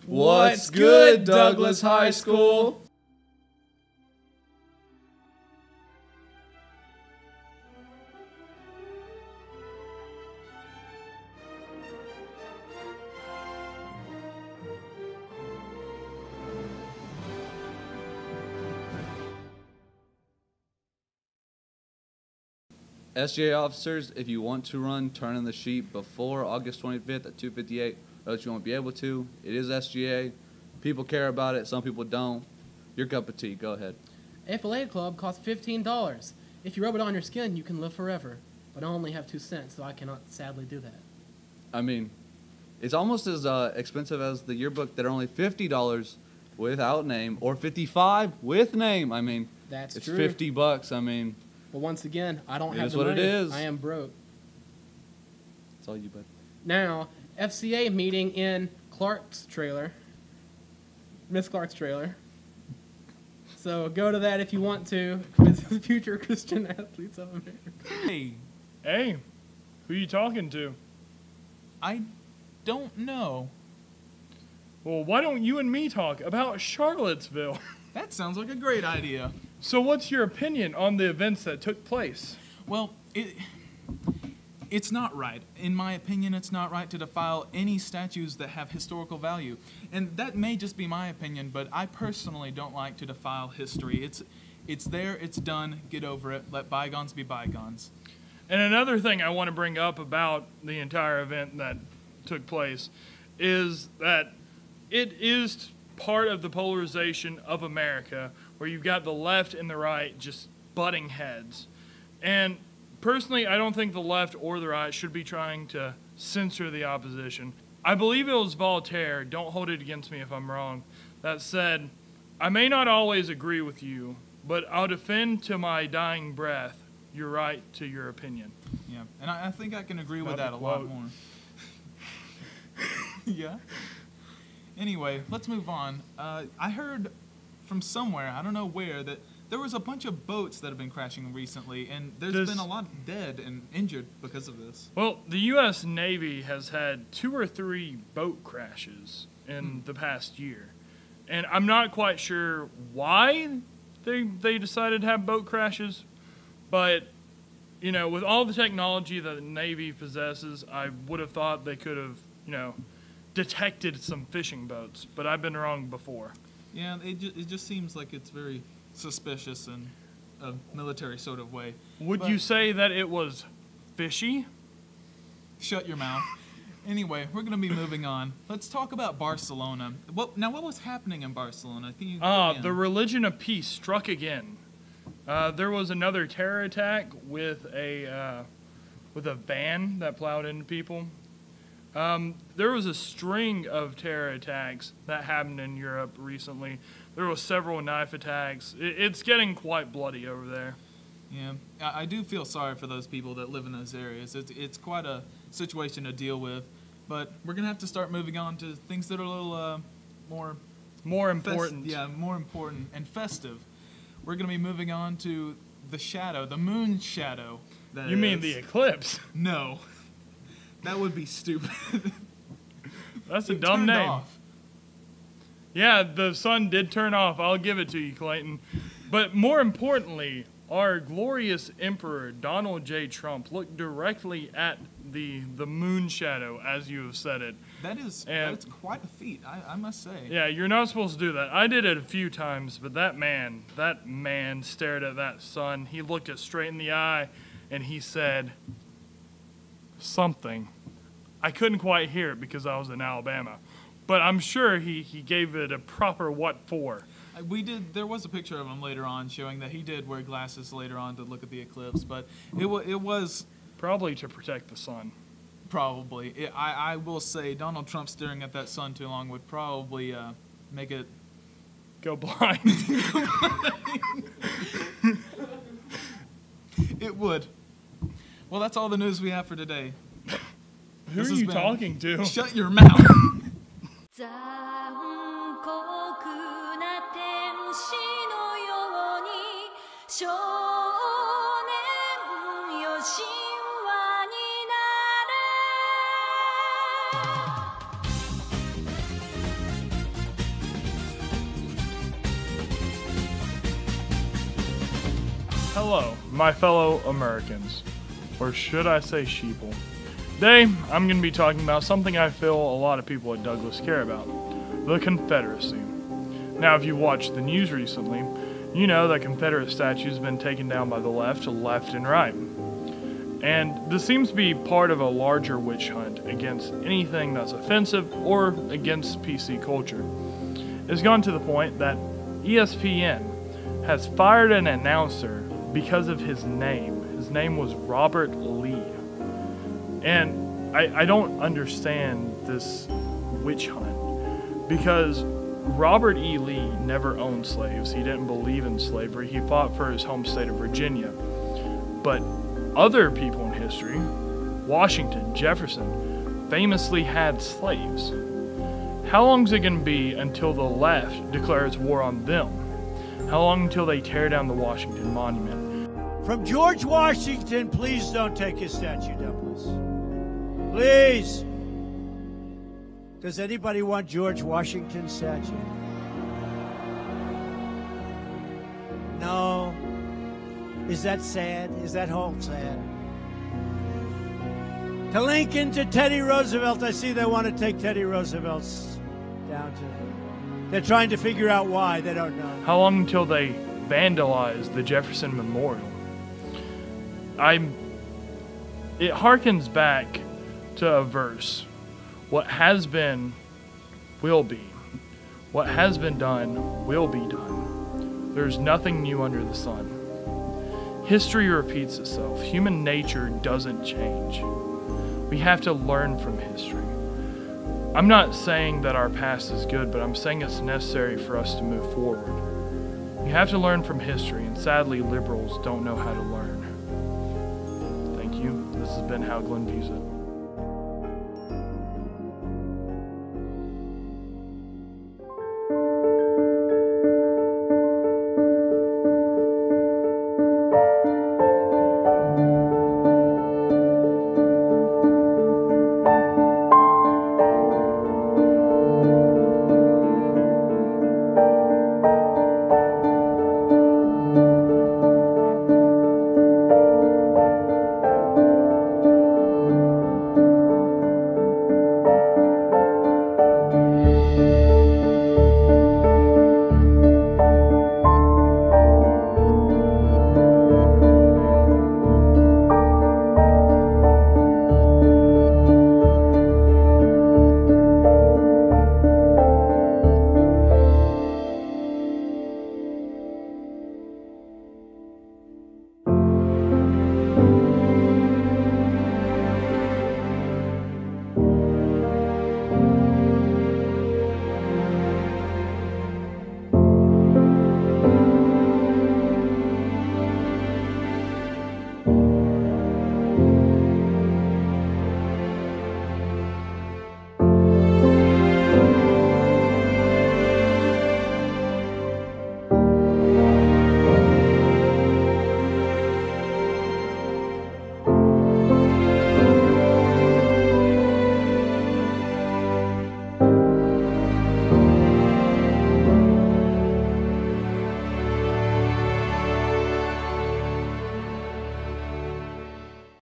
What's good, Douglas High School? SGA officers, if you want to run, turn in the sheet before August 25th at 2:58, or else you won't be able to. It is SGA. People care about it. Some people don't. Your cup of tea. Go ahead. Affiliate Club costs $15. If you rub it on your skin, you can live forever. But I only have 2 cents, so I cannot sadly do that. I mean, it's almost as expensive as the yearbook that are only $50 without name, or $55 with name. I mean, That's it's true. $50. I mean, But once again, I don't It have is the what it money. is. I am broke. it's all you, bud. Now, FCA meeting in Clark's trailer. Miss Clark's trailer. So go to that if you want to, with future Christian athletes of America. Hey, who you talking to? I don't know. Well, why don't you and me talk about Charlottesville? That sounds like a great idea. So what's your opinion on the events that took place? Well, it's not right. In my opinion, it's not right to defile any statues that have historical value. And that may just be my opinion, but I personally don't like to defile history. It's there, it's done, get over it, let bygones be bygones. And another thing I want to bring up about the entire event that took place is that it is part of the polarization of America where you've got the left and the right just butting heads. And personally, I don't think the left or the right should be trying to censor the opposition. I believe it was Voltaire, don't hold it against me if I'm wrong, that said, I may not always agree with you, but I'll defend to my dying breath your right to your opinion. Yeah, and I think I can agree with Not that a a lot quote. more. Yeah. Anyway, let's move on. I heard from somewhere, I don't know where, that there was a bunch of boats that have been crashing recently, and there's been a lot dead and injured because of this. Well, the U.S. Navy has had 2 or 3 boat crashes in the past year. And I'm not quite sure why they decided to have boat crashes, but, you know, with all the technology that the Navy possesses, I would have thought they could have, you know, detected some fishing boats, but I've been wrong before. Yeah, it just seems like it's very suspicious in a military sort of way. Would you say that it was fishy? Shut your mouth. Anyway, we're going to be moving on. Let's talk about Barcelona. What was happening in Barcelona? Can you The religion of peace struck again. There was another terror attack with a van that plowed into people. There was a string of terror attacks that happened in Europe recently. There were several knife attacks. It's getting quite bloody over there. Yeah, I do feel sorry for those people that live in those areas. It's quite a situation to deal with, but we're gonna have to start moving on to things that are a little More important. more important and festive. We're gonna be moving on to the shadow, the moon shadow. You mean the eclipse? No, that would be stupid. That's a It dumb turned name. off. Yeah, the sun did turn off. I'll give it to you, Clayton. But more importantly, our glorious Emperor Donald J. Trump looked directly at the moon shadow, as you have said it. That's quite a feat, I must say. Yeah, you're not supposed to do that. I did it a few times, but that man stared at that sun. He looked it straight in the eye, and he said something. I couldn't quite hear it because I was in Alabama, but I'm sure he gave it a proper what for. There was a picture of him later on showing that he did wear glasses later on to look at the eclipse, but it was Probably to protect the sun. probably. I will say Donald Trump staring at that sun too long would probably make it. Go blind. It would. Well, that's all the news we have for today. Who are you talking to? Shut your mouth. 残酷な天使のように少年よ神話になれ Hello, my fellow Americans, or should I say sheeple. Today, I'm going to be talking about something I feel a lot of people at Douglas care about, the Confederacy. Now, if you watched the news recently, you know that Confederate statues have been taken down by the left, and right. And this seems to be part of a larger witch hunt against anything that's offensive or against PC culture. It's gone to the point that ESPN has fired an announcer because of his name. His name was Robert Lee. And I don't understand this witch hunt because Robert E. Lee never owned slaves. He didn't believe in slavery. He fought for his home state of Virginia. But other people in history, Washington, Jefferson, famously had slaves. How long is it going to be until the left declares war on them? How long until they tear down the Washington Monument? From George Washington, please don't take his statue down, please. Please. Does anybody want George Washington's statue? No. Is that sad? Is that whole sad? To Lincoln, to Teddy Roosevelt. I see they want to take Teddy Roosevelt's down to. They're trying to figure out why. They don't know. How long until they vandalize the Jefferson Memorial? It harkens back to a verse. What has been, will be. What has been done, will be done. There's nothing new under the sun. History repeats itself. Human nature doesn't change. We have to learn from history. I'm not saying that our past is good, but I'm saying it's necessary for us to move forward. We have to learn from history, and sadly, liberals don't know how to learn. Thank you. This has been How Glenn Views It.